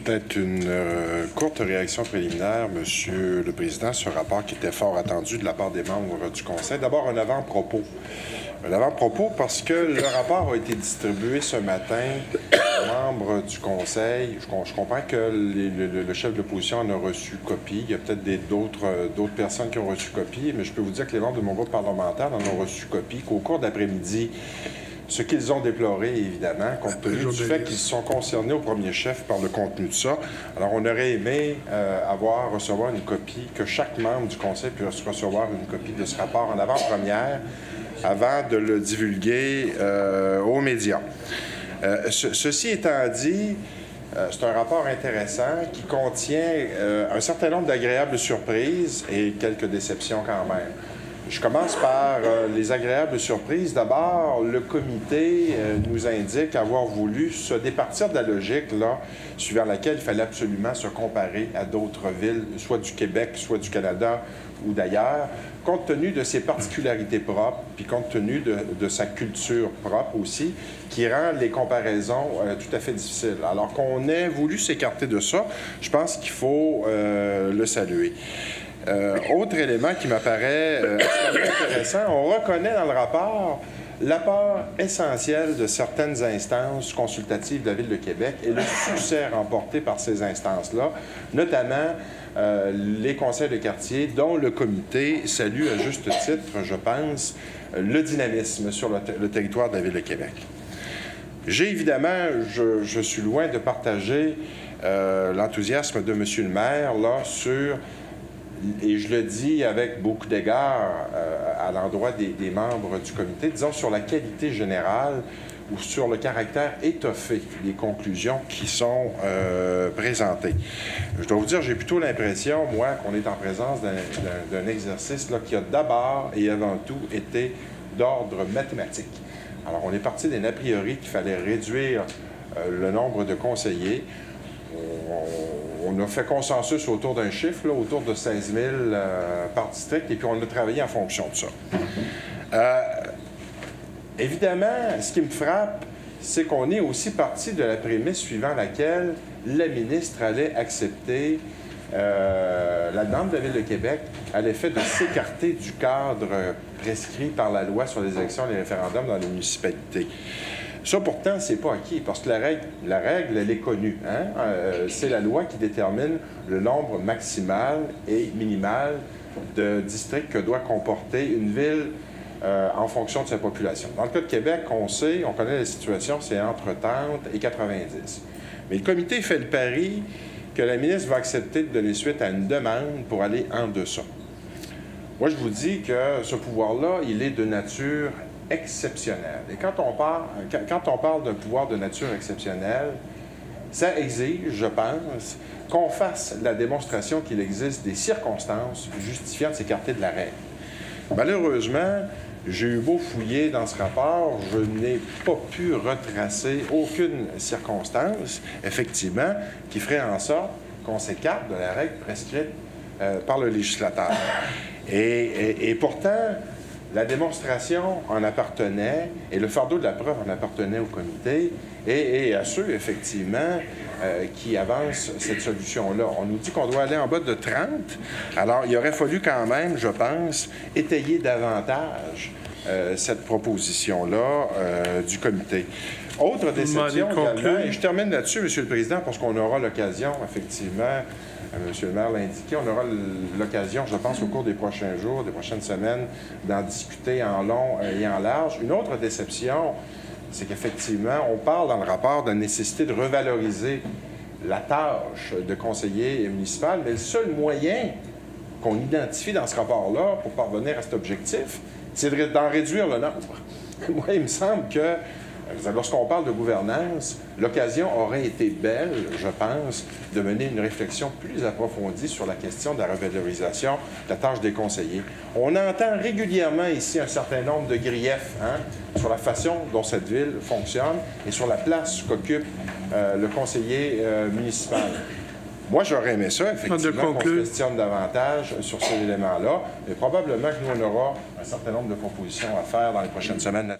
Peut-être une courte réaction préliminaire, Monsieur le Président, sur ce rapport qui était fort attendu de la part des membres du Conseil. D'abord, un avant-propos. Un avant-propos parce que le rapport a été distribué ce matin aux membres du Conseil. Je comprends que le chef de l'opposition en a reçu copie. Il y a peut-être d'autres personnes qui ont reçu copie, mais je peux vous dire que les membres de mon groupe parlementaire en ont reçu copie, qu'au cours d'après-midi, ce qu'ils ont déploré, évidemment, compte tenu du fait qu'ils sont concernés au premier chef par le contenu de ça. Alors, on aurait aimé recevoir une copie, que chaque membre du Conseil puisse recevoir une copie de ce rapport en avant-première, avant de le divulguer aux médias. Ceci étant dit, c'est un rapport intéressant qui contient un certain nombre d'agréables surprises et quelques déceptions quand même. Je commence par les agréables surprises. D'abord, le comité nous indique avoir voulu se départir de la logique suivant laquelle il fallait absolument se comparer à d'autres villes, soit du Québec, soit du Canada ou d'ailleurs, compte tenu de ses particularités propres, puis compte tenu de sa culture propre aussi, qui rend les comparaisons tout à fait difficiles. Alors qu'on ait voulu s'écarter de ça, je pense qu'il faut le saluer. Autre élément qui m'apparaît extrêmement intéressant, on reconnaît dans le rapport l'apport essentiel de certaines instances consultatives de la Ville de Québec et le succès remporté par ces instances-là, notamment les conseils de quartier, dont le comité salue à juste titre, je pense, le dynamisme sur le territoire de la Ville de Québec. J'ai évidemment, je suis loin de partager l'enthousiasme de M. le maire sur... Et je le dis avec beaucoup d'égard à l'endroit des membres du comité, disons sur la qualité générale ou sur le caractère étoffé des conclusions qui sont présentées. Je dois vous dire, j'ai plutôt l'impression, moi, qu'on est en présence d'un exercice qui a d'abord et avant tout été d'ordre mathématique. Alors, on est parti d'un a priori qu'il fallait réduire le nombre de conseillers. On a fait consensus autour d'un chiffre, autour de 16 000 par district, et puis on a travaillé en fonction de ça. Évidemment, ce qui me frappe, c'est qu'on est aussi parti de la prémisse suivant laquelle la ministre allait accepter la demande de la Ville de Québec à l'effet de s'écarter du cadre prescrit par la loi sur les élections et les référendums dans les municipalités. Ça, pourtant, c'est pas acquis, parce que la règle, elle est connue. C'est la loi qui détermine le nombre maximal et minimal de districts que doit comporter une ville en fonction de sa population. Dans le cas de Québec, on connaît la situation, c'est entre 30 et 90. Mais le comité fait le pari que la ministre va accepter de donner suite à une demande pour aller en deçà. Moi, je vous dis que ce pouvoir-là, il est de nature exceptionnel. Et quand on parle d'un pouvoir de nature exceptionnelle, ça exige, je pense, qu'on fasse la démonstration qu'il existe des circonstances justifiant de s'écarter de la règle. Malheureusement, j'ai eu beau fouiller dans ce rapport, je n'ai pas pu retracer aucune circonstance, effectivement, qui ferait en sorte qu'on s'écarte de la règle prescrite par le législateur. Et pourtant, la démonstration en appartenait, et le fardeau de la preuve en appartenait au comité et à ceux, effectivement, qui avancent cette solution-là. On nous dit qu'on doit aller en bas de 30. Alors, il aurait fallu quand même, je pense, étayer davantage cette proposition-là du comité. Autre déception également, et je termine là-dessus, M. le Président, parce qu'on aura l'occasion, effectivement, M. le maire l'a indiqué, on aura l'occasion, je pense, au cours des prochains jours, des prochaines semaines, d'en discuter en long et en large. Une autre déception, c'est qu'effectivement, on parle dans le rapport de la nécessité de revaloriser la tâche de conseiller municipal, mais le seul moyen qu'on identifie dans ce rapport-là pour parvenir à cet objectif, c'est d'en réduire le nombre. Moi, il me semble que lorsqu'on parle de gouvernance, l'occasion aurait été belle, je pense, de mener une réflexion plus approfondie sur la question de la revalorisation de la tâche des conseillers. On entend régulièrement ici un certain nombre de griefs sur la façon dont cette ville fonctionne et sur la place qu'occupe le conseiller municipal. Moi, j'aurais aimé ça, effectivement, qu'on se questionne davantage sur ces éléments-là, mais probablement que nous, on aura un certain nombre de propositions à faire dans les prochaines semaines.